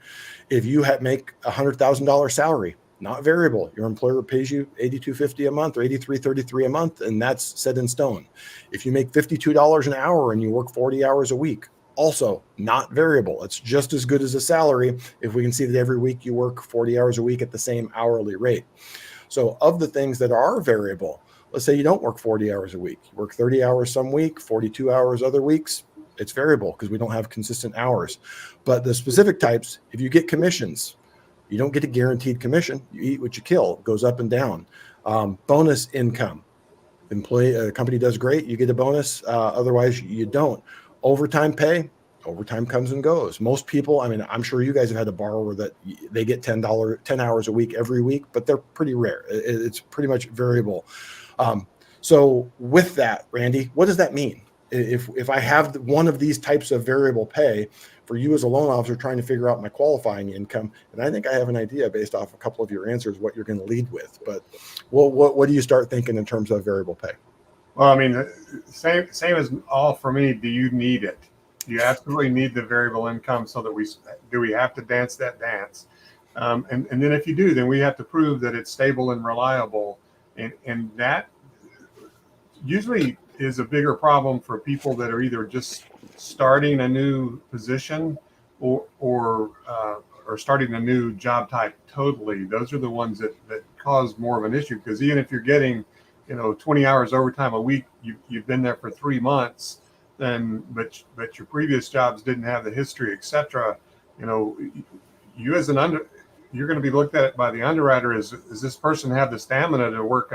A: If you make $100,000 salary, not variable, your employer pays you $82.50 a month or $83.33 a month, and that's set in stone. If you make $52 an hour and you work 40 hours a week, also not variable. It's just as good as a salary if we can see that every week you work 40 hours a week at the same hourly rate. So of the things that are variable, let's say you don't work 40 hours a week, you work 30 hours some week, 42 hours other weeks, it's variable because we don't have consistent hours. But the specific types, if you get commissions, you don't get a guaranteed commission. You eat what you kill. It goes up and down. Bonus income. Company does great, you get a bonus. Otherwise, you don't. Overtime pay. Overtime comes and goes. Most people, I mean, I'm sure you guys have had a borrower that they get 10 hours a week every week, but they're pretty rare. It's pretty much variable. So with that, Randy, what does that mean? If I have one of these types of variable pay for you as a loan officer trying to figure out my qualifying income, and I think I have an idea based off a couple of your answers what you're going to lead with, but what do you start thinking in terms of variable pay?
B: Well, I mean, same as all for me. Do you need it? Do you absolutely need the variable income so that we have to dance that dance? And then if you do, then we have to prove that it's stable and reliable, and that usually is a bigger problem for people that are either just starting a new position or starting a new job type totally. Those are the ones that cause more of an issue, because even if you're getting 20 hours overtime a week, you've been there for 3 months, but your previous jobs didn't have the history, etc. You as you're going to be looked at by the underwriter as, does this person have the stamina to work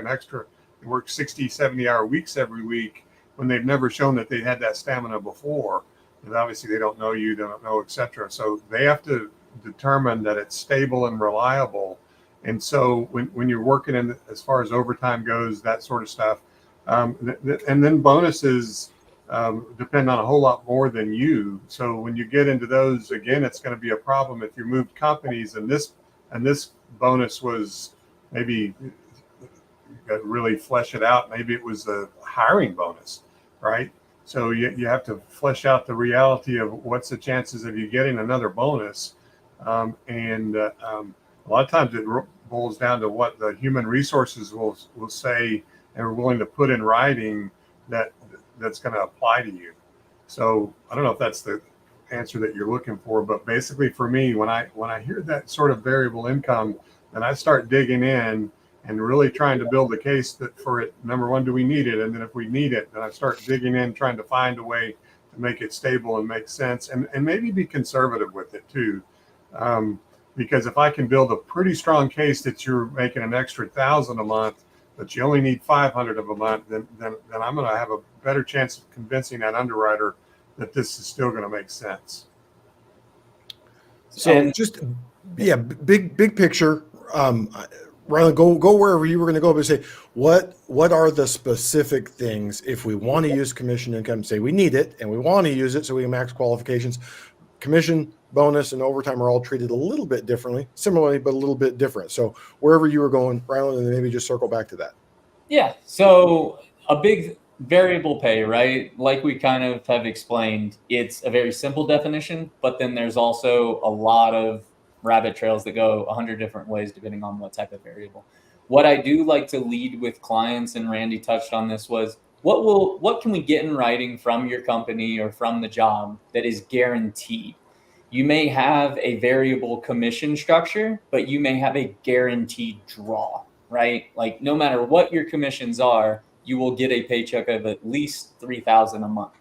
B: work 60, 70-hour weeks every week when they've never shown that they had that stamina before? And obviously they don't know you, they don't know, etc. So they have to determine that it's stable and reliable. And so when you're working in, as far as overtime goes, that sort of stuff, and then bonuses depend on a whole lot more than you. So when you get into those, again, it's going to be a problem if you moved companies, and this bonus was maybe, you got to really flesh it out. Maybe it was a hiring bonus, right? So you have to flesh out the reality of what's the chances of you getting another bonus. A lot of times it boils down to what the human resources will say and are willing to put in writing that's going to apply to you. So I don't know if that's the answer that you're looking for, but basically for me, when I hear that sort of variable income, then I start digging in and really trying to build the case that for it, number one, do we need it? And then if we need it, then I start digging in, trying to find a way to make it stable and make sense, and maybe be conservative with it too. Because if I can build a pretty strong case that you're making an extra 1,000 a month, but you only need 500 of a month, then I'm going to have a better chance of convincing that underwriter that this is still going to make sense.
A: So big picture. Rylan, go wherever you were going to go, but say what are the specific things if we want to use commission income? Say we need it and we want to use it so we can max qualifications. Commission, bonus, and overtime are all treated a little bit differently, similarly, but a little bit different. So wherever you were going, Rylan, and then maybe just circle back to that.
C: Yeah. So a big variable pay, right? Like we kind of have explained, it's a very simple definition, but then there's also a lot of rabbit trails that go 100 different ways depending on what type of variable. What I do like to lead with clients, and Randy touched on this, was what can we get in writing from your company or from the job that is guaranteed? You may have a variable commission structure, but you may have a guaranteed draw, right? Like no matter what your commissions are, you will get a paycheck of at least $3,000 a month.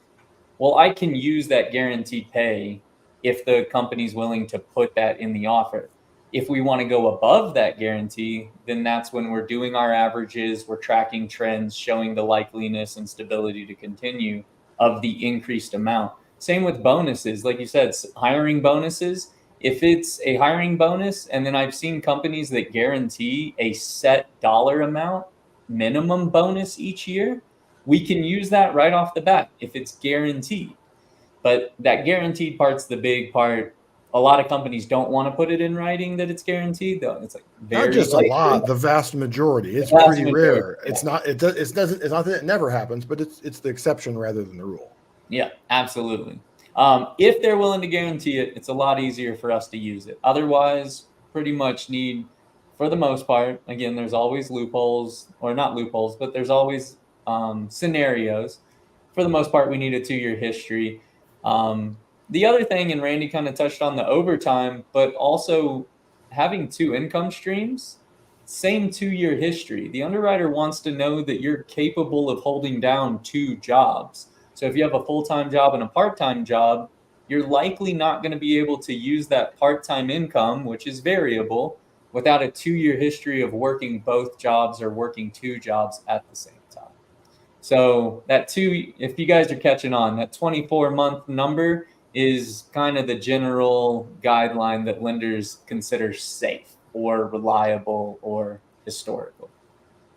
C: Well, I can use that guaranteed pay if the company's willing to put that in the offer. If we want to go above that guarantee, then that's when we're doing our averages, we're tracking trends, showing the likeliness and stability to continue of the increased amount. Same with bonuses. Like you said, hiring bonuses. If it's a hiring bonus, and then I've seen companies that guarantee a set dollar amount minimum bonus each year, we can use that right off the bat if it's guaranteed. But that guaranteed part's the big part. A lot of companies don't want to put it in writing that it's guaranteed, though. It's like very
A: not just
C: likely.
A: A lot, the vast majority. It's
C: vast
A: pretty
C: majority,
A: rare.
C: yeah.
A: It's not that it never happens, but it's the exception rather than the rule.
C: Yeah, absolutely. If they're willing to guarantee it, it's a lot easier for us to use it. Otherwise, pretty much need, for the most part, again, there's always loopholes, or not loopholes, but there's always scenarios. For the most part, we need a 2-year history. The other thing, and Randy kind of touched on the overtime, but also having 2 income streams, same 2-year history. The underwriter wants to know that you're capable of holding down 2 jobs. So if you have a full-time job and a part-time job, you're likely not going to be able to use that part-time income, which is variable, without a 2-year history of working both jobs or working 2 jobs at the same time. So that 2, if you guys are catching on, that 24-month number is kind of the general guideline that lenders consider safe or reliable or historical.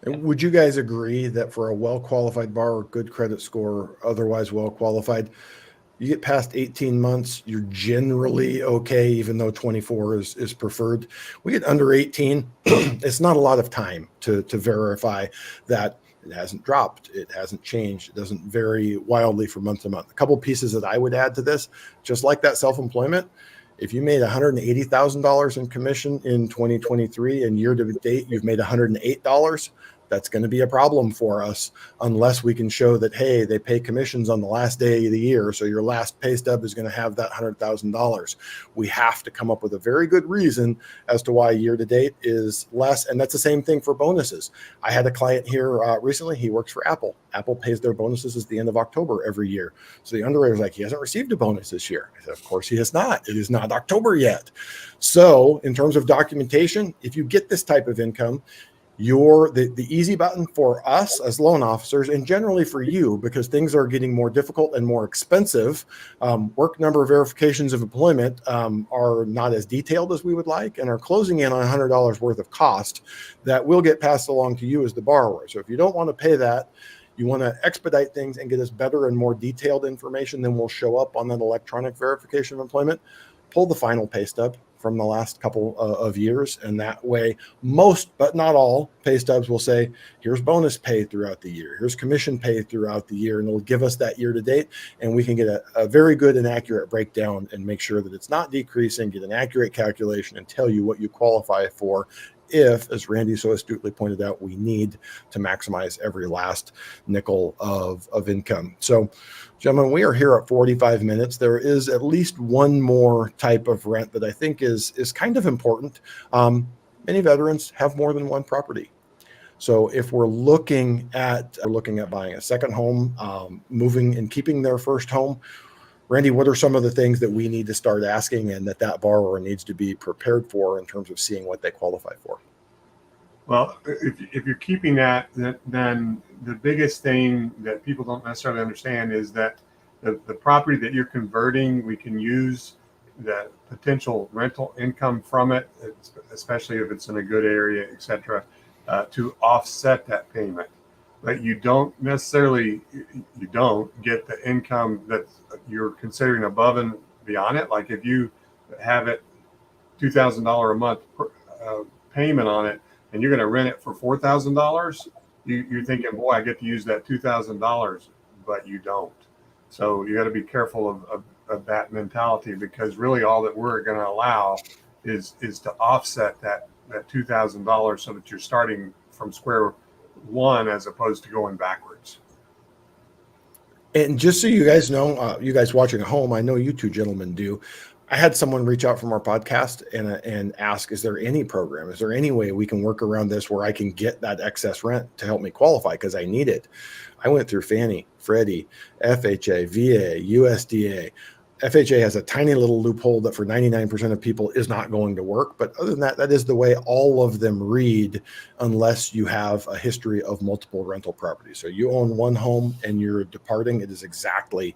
A: Would you guys agree that for a well-qualified borrower, good credit score, otherwise well-qualified, you get past 18 months, you're generally okay, even though 24 is preferred. We get under 18, it's not a lot of time to verify that it hasn't dropped, it hasn't changed, it doesn't vary wildly from month to month. A couple pieces that I would add to this, just like that self-employment, if you made $180,000 in commission in 2023 and year to date you've made $108, that's going to be a problem for us unless we can show that, hey, they pay commissions on the last day of the year. So your last pay stub is going to have that $100,000. We have to come up with a very good reason as to why year to date is less. And that's the same thing for bonuses. I had a client here recently. He works for Apple. Apple pays their bonuses at the end of October every year. So the underwriter's like, he hasn't received a bonus this year. I said, of course he has not. It is not October yet. So in terms of documentation, if you get this type of income, the easy button for us as loan officers, and generally for you, because things are getting more difficult and more expensive. Work number verifications of employment are not as detailed as we would like, and are closing in on $100 worth of cost that will get passed along to you as the borrower. So if you don't want to pay that, you want to expedite things and get us better and more detailed information than will show up on that electronic verification of employment, pull the final pay stub from the last couple of years. And that way, most, but not all, pay stubs will say, here's bonus pay throughout the year, here's commission pay throughout the year, and it'll give us that year to date. And we can get a very good and accurate breakdown and make sure that it's not decreasing, get an accurate calculation, and tell you what you qualify for if, as Randy so astutely pointed out, we need to maximize every last nickel of income. So, gentlemen, we are here at 45 minutes. There is at least one more type of rent that I think is kind of important. Many veterans have more than one property. So if we're looking at buying a second home, moving and keeping their first home, Randy, what are some of the things that we need to start asking and that borrower needs to be prepared for in terms of seeing what they qualify for?
B: Well, if you're keeping that, then the biggest thing that people don't necessarily understand is that the property that you're converting, we can use the potential rental income from it, especially if it's in a good area, et cetera, to offset that payment. But you don't necessarily, you don't get the income that you're considering above and beyond it. Like if you have it $2,000 a month payment on it, and you're going to rent it for $4,000, you're thinking, boy, I get to use that $2,000, but you don't. So you got to be careful of that mentality, because really all that we're going to allow is to offset that $2,000 so that you're starting from square one as opposed to going backwards.
A: And just so you guys know, you guys watching at home, I know you two gentlemen do. I had someone reach out from our podcast and ask, is there any program? Is there any way we can work around this where I can get that excess rent to help me qualify? Because I need it. I went through Fannie, Freddie, FHA, VA, USDA. FHA has a tiny little loophole that for 99% of people is not going to work. But other than that, that is the way all of them read, unless you have a history of multiple rental properties. So you own one home and you're departing, it is exactly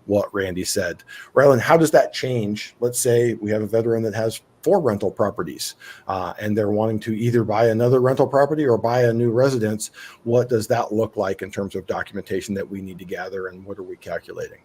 A: what Randy said. Rylan, how does that change? Let's say we have a veteran that has 4 rental properties and they're wanting to either buy another rental property or buy a new residence. What does that look like in terms of documentation that we need to gather, and what are we calculating?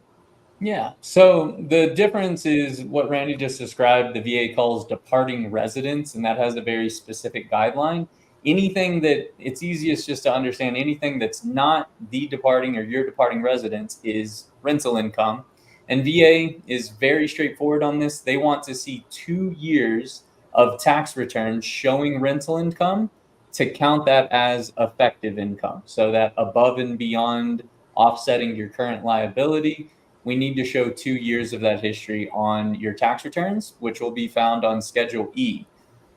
C: Yeah. So the difference is what Randy just described, the VA calls departing residence, and that has a very specific guideline. Anything that it's easiest just to understand, anything that's not the departing or your departing residence is rental income. And VA is very straightforward on this. They want to see 2 years of tax returns showing rental income to count that as effective income. So that above and beyond offsetting your current liability, we need to show 2 years of that history on your tax returns, which will be found on Schedule E.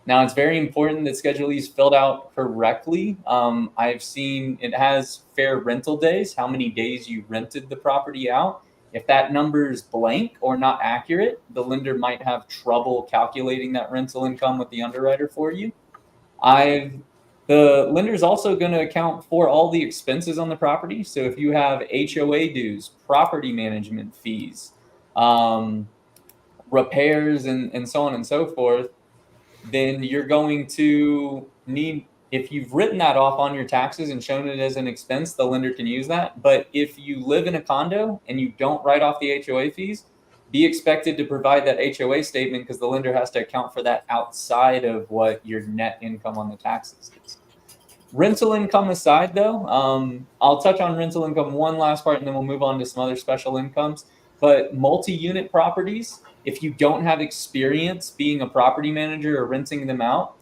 C: Now, it's very important that Schedule E is filled out correctly. I've seen it has fair rental days, how many days you rented the property out. If that number is blank or not accurate, the lender might have trouble calculating that rental income with the underwriter for you. The lender is also going to account for all the expenses on the property. So if you have HOA dues, property management fees, repairs, and so on and so forth, then you're going to need, if you've written that off on your taxes and shown it as an expense, the lender can use that. But if you live in a condo and you don't write off the HOA fees, be expected to provide that HOA statement, because the lender has to account for that outside of what your net income on the taxes is. Rental income aside, though, I'll touch on rental income one last part, and then we'll move on to some other special incomes. But multi-unit properties, if you don't have experience being a property manager or renting them out,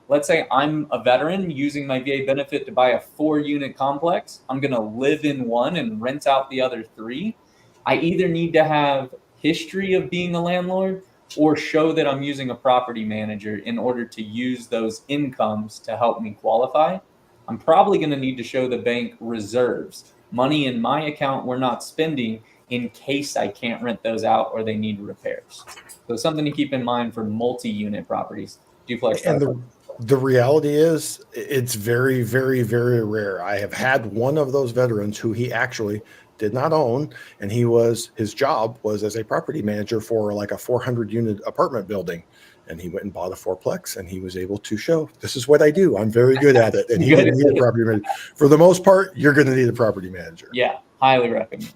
C: let's say I'm a veteran using my VA benefit to buy a 4-unit complex, I'm going to live in one and rent out the other 3. I either need to have history of being a landlord or show that I'm using a property manager in order to use those incomes to help me qualify. I'm probably going to need to show the bank reserves, money in my account we're not spending in case I can't rent those out or they need repairs. So something to keep in mind for multi-unit properties. Duplex.
A: The reality is it's very, very, very rare. I have had one of those veterans who he actually did not own, and his job was as a property manager for like a 400 unit apartment building. And he went and bought a fourplex, and he was able to show, this is what I do. I'm very good at it. And he didn't need a property manager. For the most part, you're going to need a property manager.
C: Yeah, highly recommend.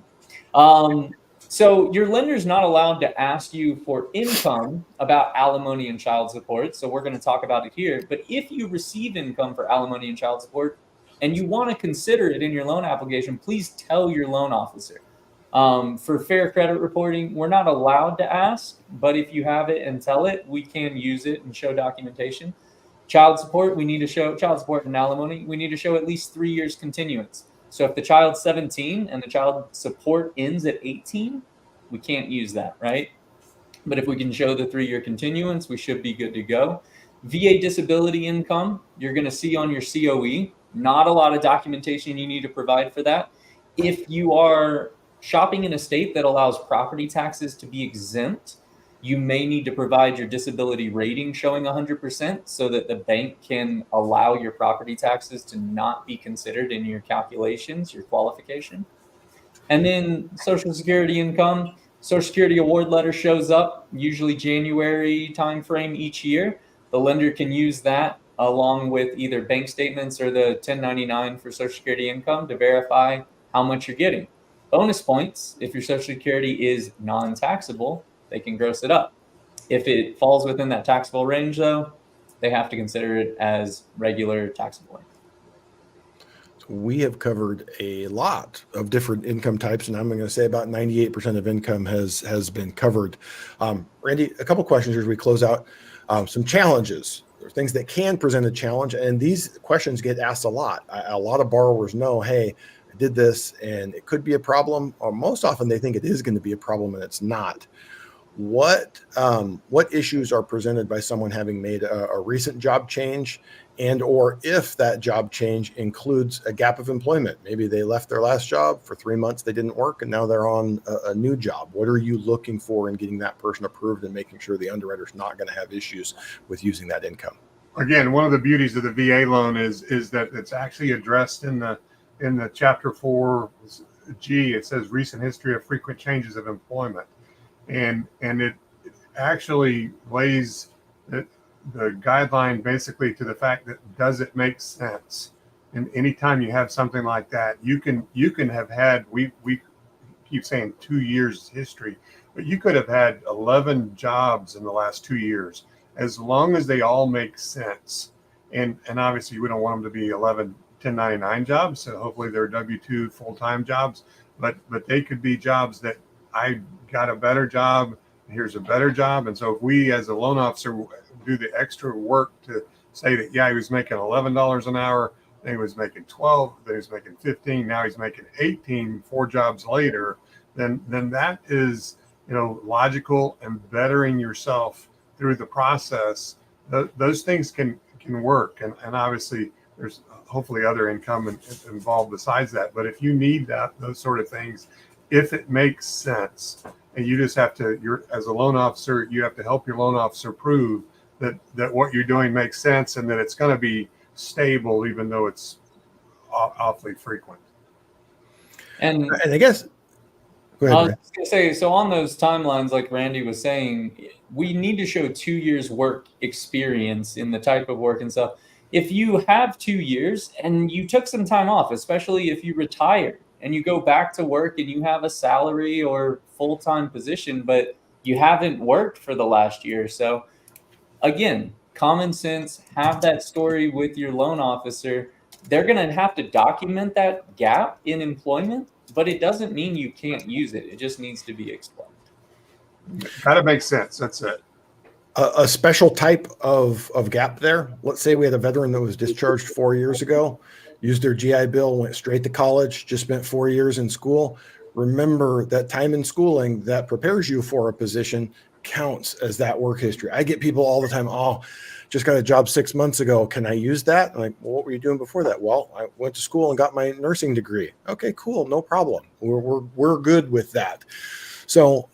C: So your lender's not allowed to ask you for income about alimony and child support. So we're going to talk about it here. But if you receive income for alimony and child support and you want to consider it in your loan application, please tell your loan officer. For fair credit reporting, we're not allowed to ask, but if you have it and tell it, we can use it and show documentation. Child support, we need to show child support and alimony. We need to show at least 3 years continuance. So if the child's 17 and the child support ends at 18, we can't use that, right? But if we can show the 3 year continuance, we should be good to go. VA disability income, you're going to see on your COE, not a lot of documentation you need to provide for that. If you are shopping in a state that allows property taxes to be exempt, you may need to provide your disability rating showing 100% so that the bank can allow your property taxes to not be considered in your calculations, your qualification. And then Social Security income, Social Security award letter shows up, usually January timeframe each year. The lender can use that along with either bank statements or the 1099 for Social Security income to verify how much you're getting. Bonus points, if your Social Security is non-taxable, they can gross it up. If it falls within that taxable range, though, they have to consider it as regular taxable income.
A: We have covered a lot of different income types, and I'm going to say about 98% of income has been covered. Randy, a couple questions as we close out. Some challenges, or things that can present a challenge, and these questions get asked a lot. A lot of borrowers know, hey, I did this, and it could be a problem, or most often they think it is going to be a problem, and it's not. What issues are presented by someone having made a recent job change, and or if that job change includes a gap of employment? Maybe they left their last job for 3 months, they didn't work, and now they're on a new job. What are you looking for in getting that person approved and making sure the underwriter's not going to have issues with using that income?
B: Again, one of the beauties of the VA loan is that it's actually addressed in the Chapter 4G. It says recent history of frequent changes of employment. And it actually lays the guideline basically to the fact that does it make sense? And anytime you have something like that, you can have had, we keep saying 2 years history, but you could have had 11 jobs in the last 2 years, as long as they all make sense. And obviously we don't want them to be 11 1099 jobs, so hopefully they're W-2 full-time jobs, but they could be jobs that I got a better job, here's a better job. And so if we as a loan officer do the extra work to say that, yeah, he was making $11 an hour, then he was making 12, then he was making 15, now he's making 18 4 jobs later, then that is, logical and bettering yourself through the process. Those things can work. And obviously there's hopefully other income involved besides that. But if you need those sort of things, if it makes sense, and you just have to, as a loan officer, you have to help your loan officer prove that what you're doing makes sense and that it's going to be stable, even though it's awfully frequent.
C: And
A: I guess, go ahead,
C: I was going to say, so on those timelines, like Randy was saying, we need to show 2 years work experience in the type of work and stuff. If you have 2 years and you took some time off, especially if you retired and you go back to work and you have a salary or full-time position, but you haven't worked for the last year or so, again, common sense, have that story with your loan officer. They're going to have to document that gap in employment, but it doesn't mean you can't use it. It just needs to be explained.
B: Kind of makes sense. That's it.
A: A special type of gap there. Let's say we had a veteran that was discharged 4 years ago, used their GI Bill, went straight to college, just spent 4 years in school. Remember that time in schooling that prepares you for a position counts as that work history. I get people all the time, oh, just got a job 6 months ago. Can I use that? I'm like, well, what were you doing before that? Well, I went to school and got my nursing degree. Okay, cool. No problem. We're good with that. So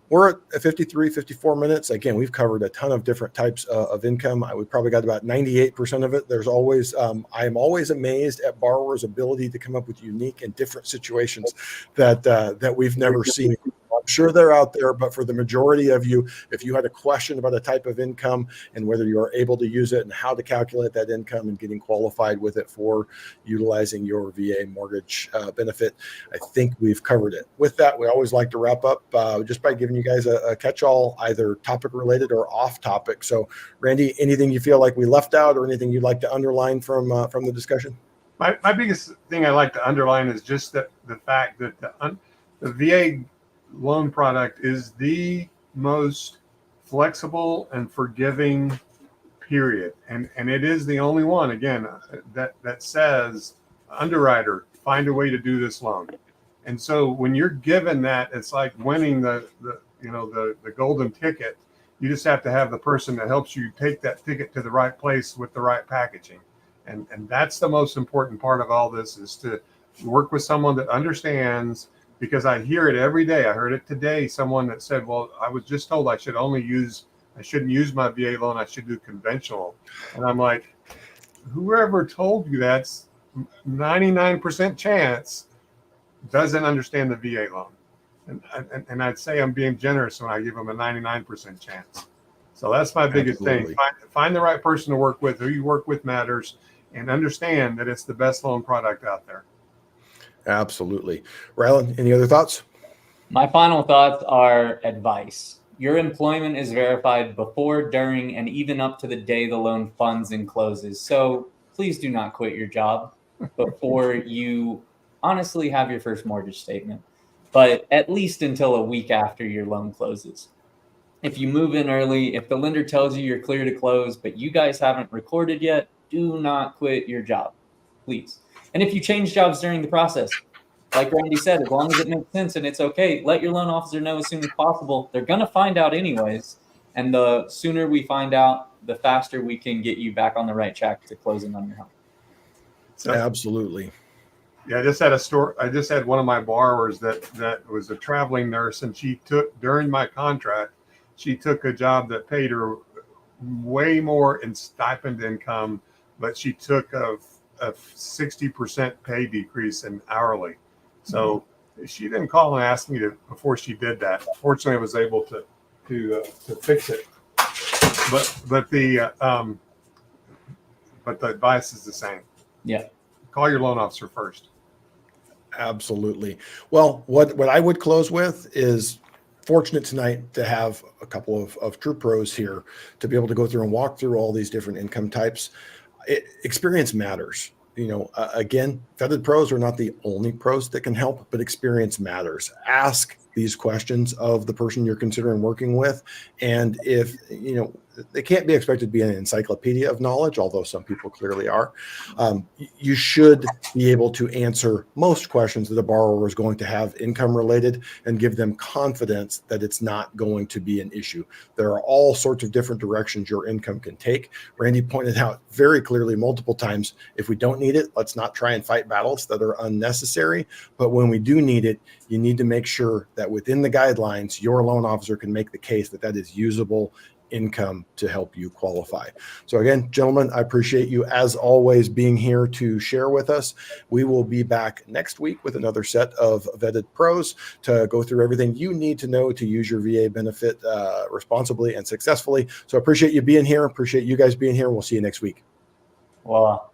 A: we're at 53, 54 minutes. Again, we've covered a ton of different types of income. We probably got about 98% of it. There's always, I am always amazed at borrowers' ability to come up with unique and different situations that we've never seen. I'm sure they're out there, but for the majority of you, if you had a question about a type of income and whether you are able to use it and how to calculate that income and getting qualified with it for utilizing your VA mortgage benefit, I think we've covered it. With that, we always like to wrap up just by giving you guys a catch-all, either topic related or off topic. So Randy, anything you feel like we left out or anything you'd like to underline from the discussion?
B: My biggest thing I like to underline is just the fact that the VA loan product is the most flexible and forgiving, period. And it is the only one, again, that says, underwriter, find a way to do this loan. And so when you're given that, it's like winning the golden ticket. You just have to have the person that helps you take that ticket to the right place with the right packaging. And that's the most important part of all this, is to work with someone that understands, because I hear it every day. I heard it today, someone that said, well, I was just told I shouldn't use my VA loan, I should do conventional. And I'm like, whoever told you that's 99% chance doesn't understand the VA loan. And I'd say I'm being generous when I give them a 99% chance. So that's my biggest thing. Find the right person to work with. Who you work with matters, and understand that it's the best loan product out there.
A: Absolutely. Rylan, any other thoughts?
C: My final thoughts are advice. Your employment is verified before, during, and even up to the day the loan funds and closes. So please do not quit your job before you honestly have your first mortgage statement, but at least until a week after your loan closes. If you move in early, if the lender tells you you're clear to close, but you guys haven't recorded yet, do not quit your job, please. And if you change jobs during the process, like Randy said, as long as it makes sense and it's okay, let your loan officer know as soon as possible. They're going to find out anyways. And the sooner we find out, the faster we can get you back on the right track to closing on your home.
B: So,
A: absolutely.
B: Yeah, I just had a story. I just had one of my borrowers that was a traveling nurse, and she took, during my contract, she took a job that paid her way more in stipend income, but she took a 60% pay decrease in hourly. So she didn't call and ask me before she did that. Fortunately, I was able to fix it. But the advice is the same.
C: Yeah.
B: Call your loan officer first.
A: Absolutely. Well, what I would close with is fortunate tonight to have a couple of true pros here to be able to go through and walk through all these different income types. Experience matters. Again, vetted pros are not the only pros that can help, but experience matters. Ask these questions of the person you're considering working with. And if, they can't be expected to be an encyclopedia of knowledge, although some people clearly are. You should be able to answer most questions that a borrower is going to have income related and give them confidence that it's not going to be an issue. There are all sorts of different directions your income can take. Randy pointed out very clearly multiple times, if we don't need it, let's not try and fight battles that are unnecessary. But when we do need it, you need to make sure that within the guidelines, your loan officer can make the case that that is usable income to help you qualify. So again, gentlemen, I appreciate you as always being here to share with us. We will be back next week with another set of vetted pros to go through everything you need to know to use your VA benefit responsibly and successfully. So I appreciate you being here. Appreciate you guys being here. We'll see you next week.
C: Voila.